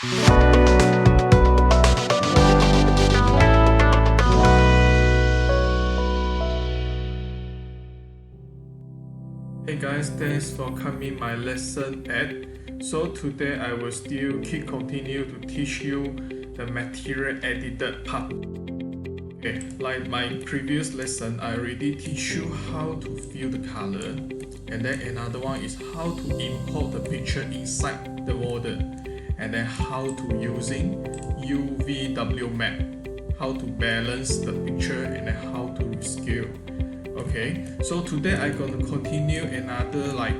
Hey guys, thanks for coming my lesson 8. So today I will still continue to teach you the material edited part. Okay, like my previous lesson, I already teach you how to fill the color, and then another one is how to import the picture inside the model, and then how to using UVW map, how to balance the picture, and then how to rescale. Okay, so today I'm going to continue another like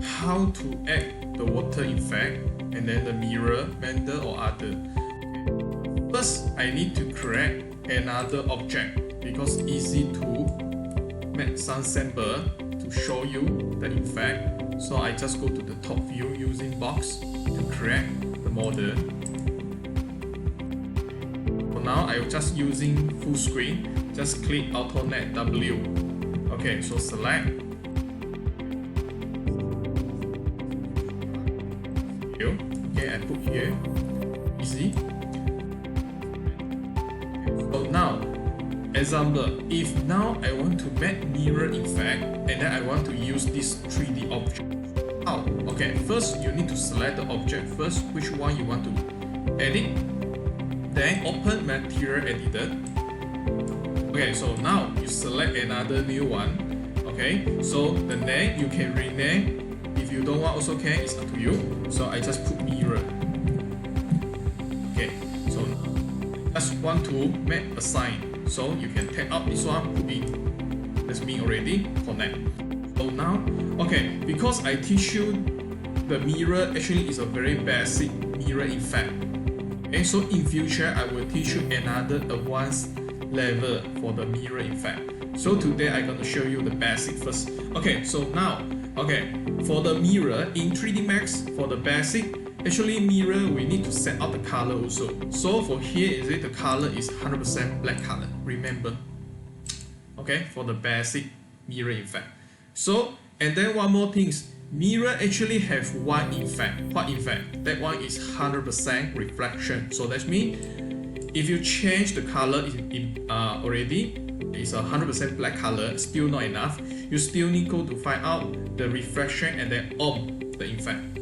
how to add the water effect and then the mirror, render or other. Okay. First, I need to create another object because easy to make some sample to show you the effect. So I just go to the top view using box to create the model. For now, I'm just using full screen. Just click alternate W. Okay, so select. Okay, I put here. Easy. So now, example, if now I want to make mirror effect and then I want to use this 3D object. How? Okay, first you need to select the object first, which one you want to edit. Then open material editor. Okay, so now you select another new one. Okay, so the name you can rename. If you don't want also can, it's up to you. So I just put mirror. Okay, so just want to make a sign. So you can take out this one, put in. That's me already, connect. So now, okay, because I teach you the mirror actually is a very basic mirror effect. Okay, so in future I will teach you another advanced level for the mirror effect. So today I'm going to show you the basic first. Okay, so now, okay, for the mirror in 3D Max, for the basic, actually mirror we need to set up the color also. So for here is it the color is 100% black color, remember. Okay, for the basic mirror effect. So, and then one more thing is, mirror actually have one effect. What effect? That one is 100% reflection. So that means if you change the color already, it's 100% black color, still not enough. You still need to find out the reflection and then on the effect.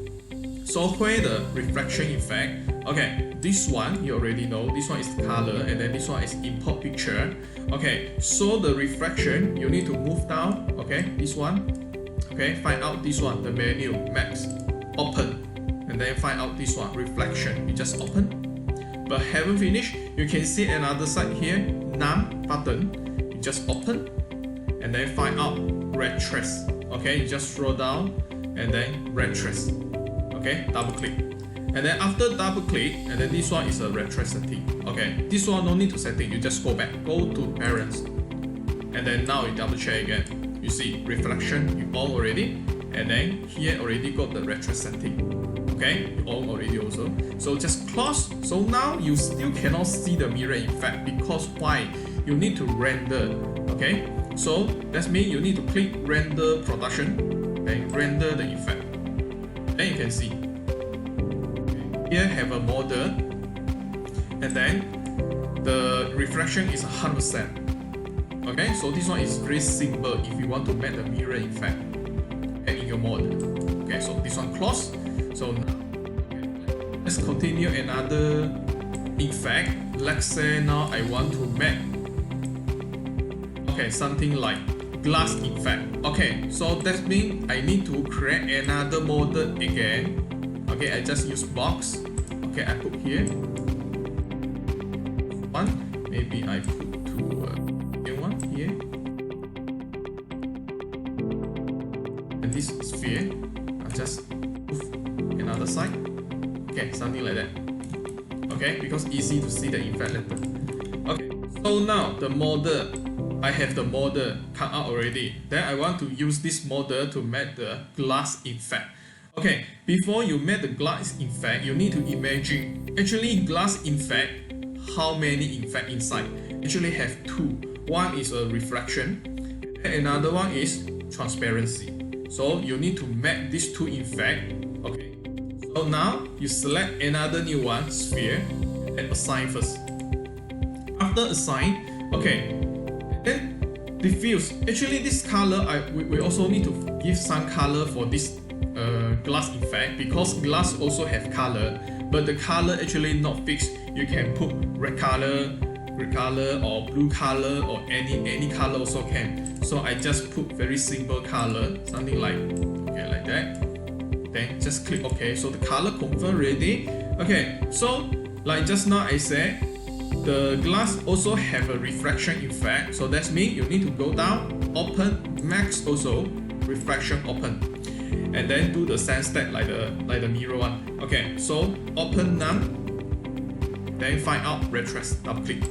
So where the reflection effect, okay, this one you already know, this one is the color and then this one is import picture. Okay, so the reflection you need to move down, okay, this one, okay, find out this one, the menu, max, open, and then find out this one, reflection, you just open. But haven't finished, you can see another side here, none button, you just open and then find out red trace. Okay, you just scroll down and then red trace. Okay, double click. And then after double click, and then this one is a red trace setting. Okay, this one no need to setting, you just go back, go to parents. And then now you double check again. You see reflection, you on already. And then here already got the red trace setting. Okay, you on already also. So just close. So now you still cannot see the mirror effect because why? You need to render. Okay, so that means you need to click render production, then render the effect. Then you can see. Here have a model, and then the reflection is 100%. Okay, so this one is very simple if you want to make the mirror effect in your model. Okay, so this one close. So let's continue another effect. Let's say now I want to make something like glass effect. Okay, so that means I need to create another model again. Okay, I just use box. Okay, I put here one. Maybe I put two one here. And this sphere, I just move another side. Okay, something like that. Okay, because easy to see the effect later. Okay, so now the model, I have the model come out already. Then I want to use this model to make the glass effect. Okay, before you make the glass effect, you need to imagine actually glass effect, how many effect inside? Actually have two. One is a reflection, and another one is transparency. So you need to make these two effect. Okay, so So now you select another new one, sphere, and assign first. After assign, okay, then diffuse. Actually, this color we also need to give some color for this glass effect, because glass also have color, but the color actually not fixed. You can put red color, or blue color, or any color also can. So I just put very simple color, something like like that. Then just click OK. So the color confirm ready. Okay, so like just now I said, the glass also have a reflection effect. So that means you need to go down, open, max also reflection open, and then do the same step like the mirror one. Okay, so open none, then find out red trace, double click.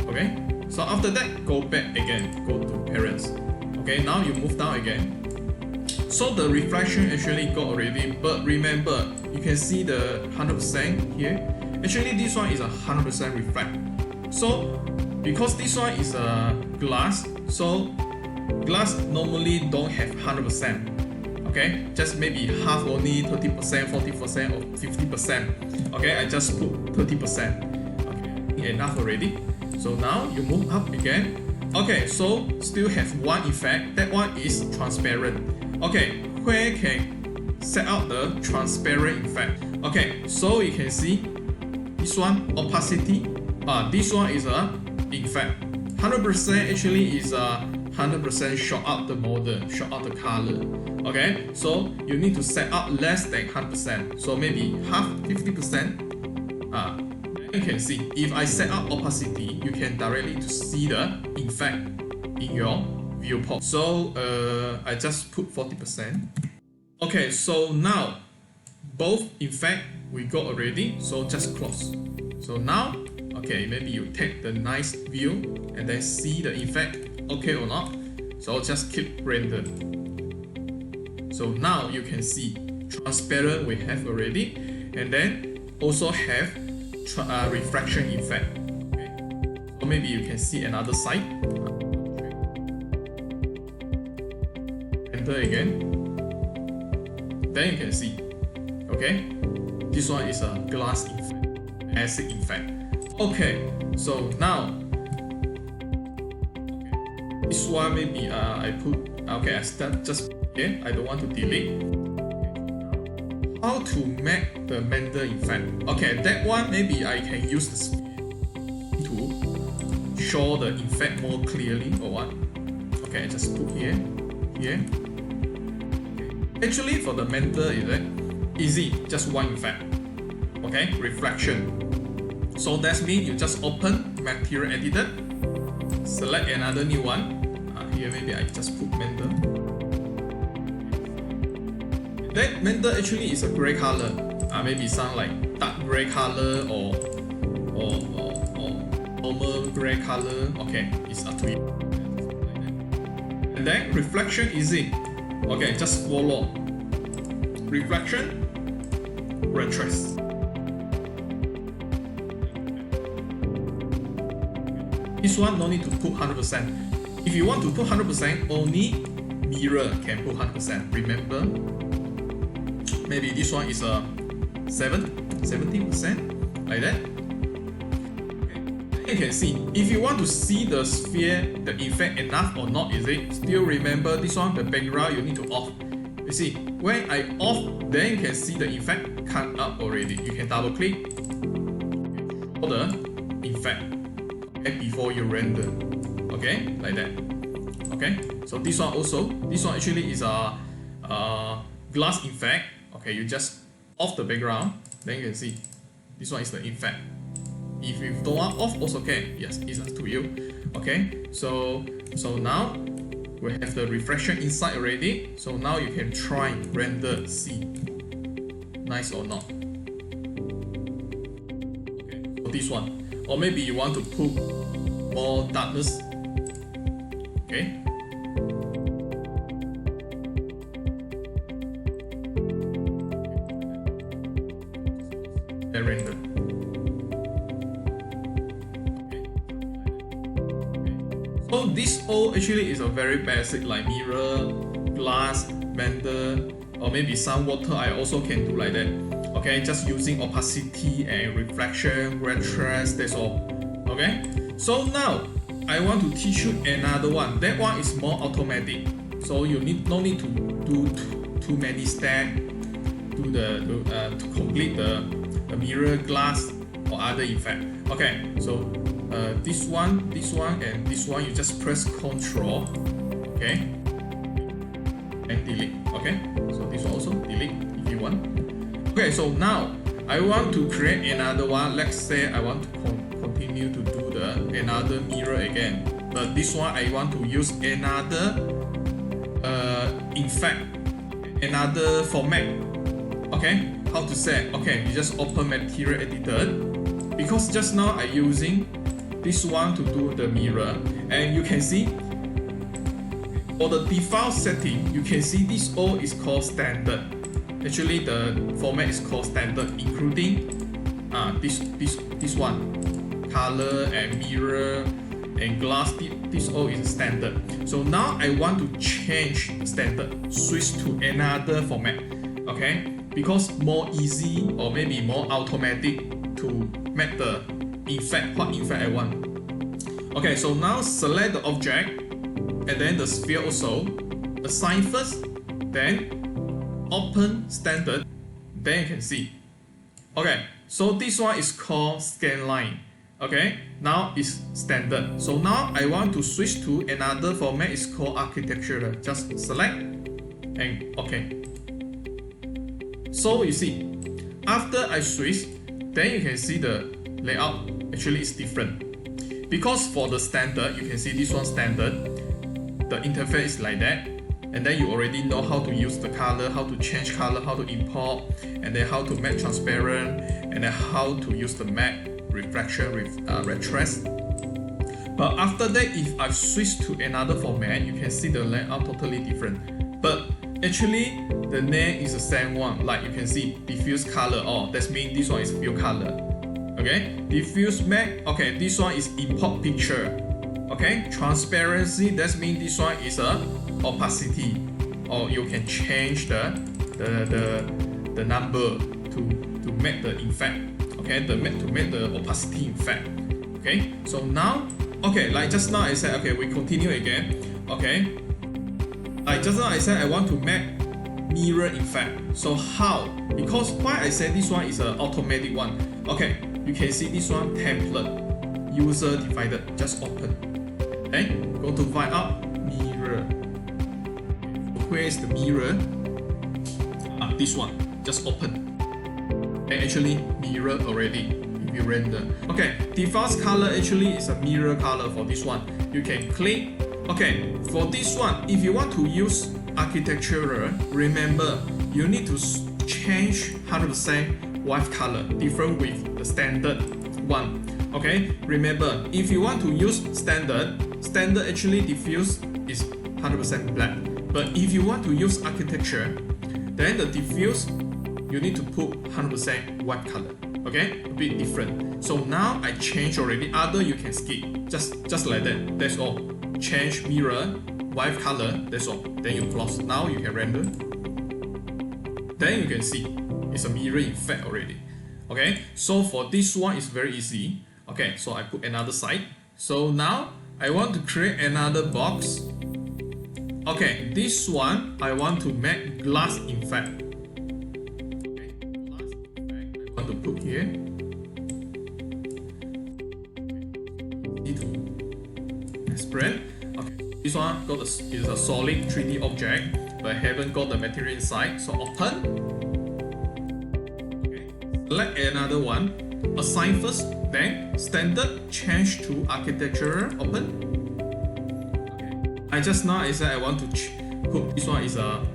Okay, so after that go back again, go to parents. Okay, now you move down again. So the reflection actually got already, but remember you can see the 100% here. Actually this one is a 100% reflect. So because this one is a glass, so glass normally don't have 100%. Okay, just maybe half only, 30%, 40%, or 50%. Okay, I just put 30%. Okay, enough already. So now you move up again. Okay, so still have one effect. That one is transparent. Okay, where can set out the transparent effect? Okay, so you can see this one opacity. This one is a effect. 100% actually is a 100% show out the model, show out the color. Okay, so you need to set up less than 100%. So maybe half, 50%. You can see if I set up opacity, you can directly to see the effect in your viewport. So I just put 40%. Okay, so now both effect we got already. So just close. So now, okay, maybe you take the nice view and then see the effect, okay or not. So just keep render. So now you can see transparent we have already, and then also have refraction effect. Okay. So maybe you can see another side. Enter again. Then you can see. Okay, this one is a glass effect, acid effect. Okay, so now this one maybe I put. Okay, I start just here. I don't want to delete. How to make the Mender effect? Okay, that one maybe I can use the sphere to show the effect more clearly or what. Okay, I just put here. Okay. Actually, for the Mender is it easy, just one effect. Okay, reflection. So that means you just open material editor, select another new one. Here maybe I just put Mender. That Mender actually is a gray color. Maybe some like dark gray color or normal gray color. Okay, it's up to you. And then reflection easy. Okay, just follow. Reflection, red trace. This one no need to put 100%. If you want to put 100%, only mirror can put 100%. Remember? Maybe this one is a 17%, like that. Okay. You can see, if you want to see the sphere, the effect enough or not, is it? Still remember this one, the background you need to off. You see, when I off, then you can see the effect come up already. You can double click for the effect before you render. Okay, like that. Okay, so this one also, this one actually is a glass effect. Okay, you just off the background, then you can see this one is the effect. If you don't want off, also can. Yes, it's up to you. Okay, so now we have the reflection inside already. So now you can try render, see nice or not. Okay, so this one, or maybe you want to put more darkness. Okay. Render. So this all actually is a very basic like mirror, glass, Mender, or maybe some water, I also can do like that. Okay, just using opacity and reflection, red trace, that's all. Okay, so now I want to teach you another one. That one is more automatic, so you no need to do too many steps to complete the mirror, glass, or other effect. Okay, so this one, and this one, you just press Ctrl, okay, and delete. Okay, so this one also delete if you want. Okay, so now I want to create another one. Let's say I want to continue to do another mirror again, but this one I want to use another effect, another format. Okay, how to say? Okay, you just open material editor, because just now I using this one to do the mirror, and you can see for the default setting, you can see this all is called standard. Actually, the format is called standard, including this one, color and mirror and glass. This all is standard. So now I want to change standard, switch to another format. Okay, because more easy or maybe more automatic to make the effect, what effect I want. Okay, so now select the object and then the sphere also. Assign first, then open standard, then you can see. Okay, so this one is called scan line. Okay, now it's standard. So now I want to switch to another format, it's called architecture. Just select and okay. So you see, after I switch, then you can see the layout actually is different. Because for the standard, you can see this one standard, the interface is like that, and then you already know how to use the color, how to change color, how to import, and then how to make transparent, and then how to use the matte, reflection, red trace. But after that, if I switch to another format, you can see the layout totally different. But actually, the name is the same one. Like you can see diffuse color. Oh, that means this one is fill color. Okay, diffuse matte. Okay, this one is import picture. Okay, transparency. That means this one is a opacity. Or you can change the number to make the effect. Okay, to make the opacity effect. Okay, so now, okay, like just now I said, okay, we continue again. Okay, like just now I said I want to make mirror effect. So how? Because why I said this one is an automatic one. Okay, you can see this one template, user divided. Just open. Okay, go to find out mirror. Where is the mirror? This one. Just open. And actually mirror already if you render. Okay, default color actually is a mirror color for this one. You can click. Okay, for this one, if you want to use architectural, remember you need to change 100% white color, different with the standard one. Okay, remember if you want to use standard actually diffuse is 100% black. But if you want to use architecture, then the diffuse you need to put 100% white color. Okay, a bit different. So now I change already. Other you can skip. Just like that. That's all. Change mirror, white color. That's all. Then you close. Now you can render. Then you can see it's a mirror effect already. Okay. So for this one, it's very easy. Okay. So I put another side. So now I want to create another box. Okay. This one I want to make glass effect. To put here. Need to explain. Okay, this one is a solid 3D object, but I haven't got the material inside. So open. Okay. Select another one. Assign first, then standard. Change to architecture. Open. Okay. I just now I said I want to put this one is a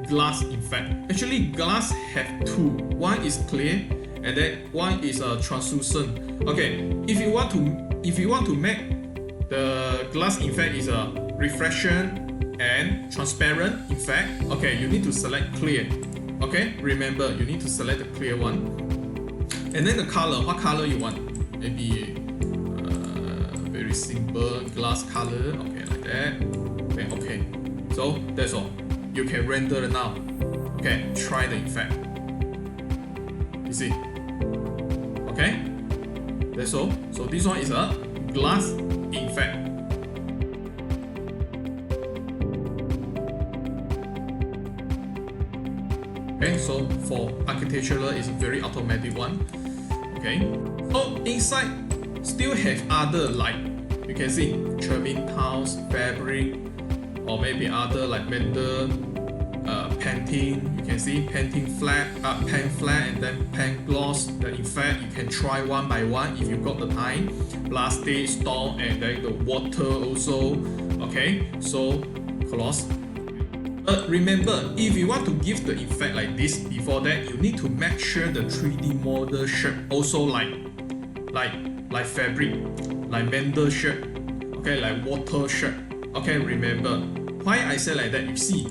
glass effect. Actually, glass have two. One is clear. And then one is a translucent. Okay, if you want to make the glass effect is a reflection and transparent effect, okay, you need to select clear. Okay, remember you need to select the clear one. And then the color, what color you want? Maybe very simple glass color. Okay, like that. Okay, so that's all. You can render now. Okay, try the effect. You see? Okay, that's all. So this one is a glass effect. Okay, so for architectural, it's a very automatic one. Okay, so inside still have other, like you can see trimming tiles, fabric, or maybe other like vendor painting. You can see painting flat, pen flat, and then pen gloss. In fact, you can try one by one if you got the time. Plastic, stone, and then the water also. Okay, so gloss. But remember, if you want to give the effect like this, before that you need to make sure the 3D model shape also like fabric, like vendor shape, okay, like water shape. Okay, remember why I say like that. You see,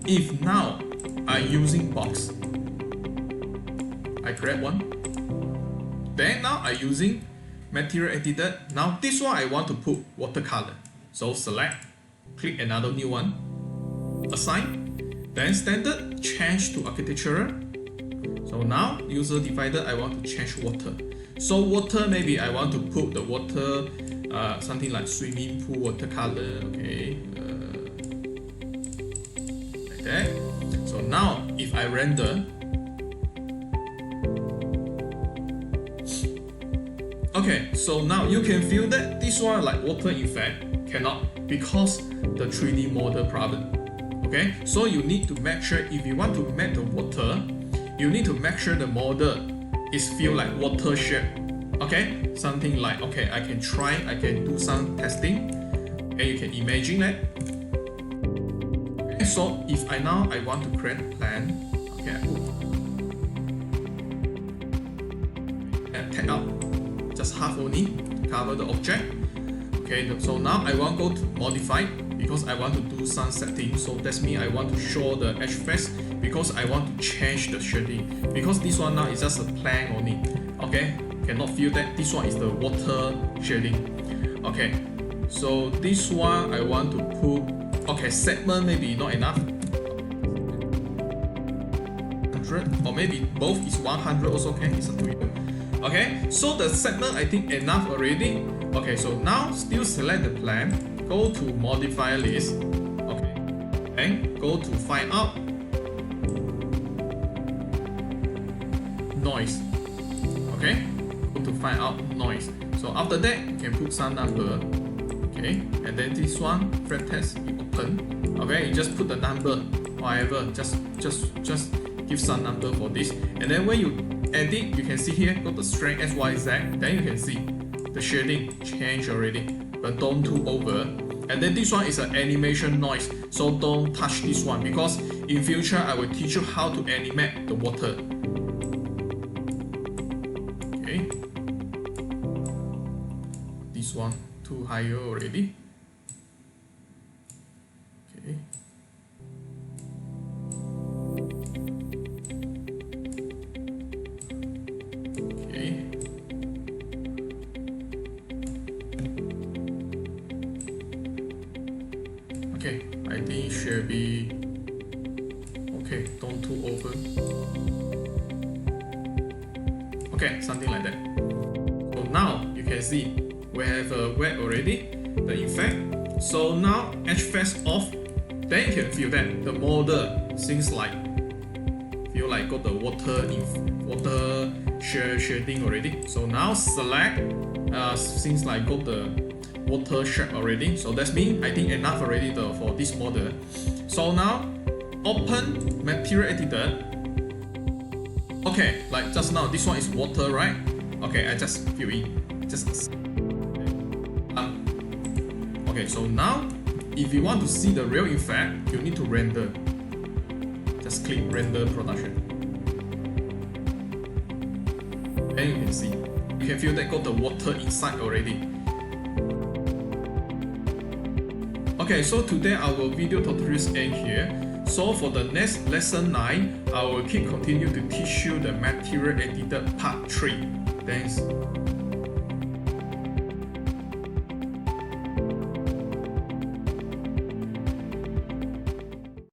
if now I'm using box, I create one, then now I'm using material editor. Now this one I want to put watercolor, so select, click another new one, assign, then standard, change to architectural. So now user divider, I want to change water. So water, maybe I want to put the water something like swimming pool watercolor. Okay, like that. So now if I render, okay, so now you can feel that this one like water effect cannot because the 3D model problem. Okay, so you need to make sure if you want to make the water, you need to make sure the model is feel like water shape. Okay, something like, okay, I can do some testing, and you can imagine that. Okay, so if I want to create a plan, okay, I put and take out just half only, cover the object. Okay, so now I want to go to modify because I want to do some settings. So that's mean I want to show the edge face because I want to change the shading, because this one now is just a plan only. Okay, cannot feel that this one is the water shading. Okay, so this one I want to put, okay, segment maybe not enough, 100, or maybe both is 100 also okay, it's up to you. Okay, so the segment I think enough already. Okay, so now still select the plan, go to modifier list, okay, and go to find out noise. Okay, go to find out noise. So after that you can put some number. Okay, and then this one frame text you open. Okay, you just put the number, whatever, just give some number for this. And then when you edit, you can see here got the strength XYZ. Then you can see the shading change already, but don't too over. And then this one is an animation noise, so don't touch this one because in future I will teach you how to animate the water. Okay, this one too higher already. Okay. Okay, I think it should be okay, don't too over. Okay, something like that. So now you can see we have a wet already, the effect. So now edge face off, then you can feel that the model seems like got the water shading already. So now select, seems like got the water shape already. So that's mean I think enough already for this model. So now open material editor. Okay, like just now this one is water, right? Okay, I just fill in, just okay. So now if you want to see the real effect, you need to render. Just click render production, and you can see, you can feel that got the water inside already. Okay, so today our video tutorials end here. So for the next lesson 9, I will continue to teach you the material editor part 3. Thanks.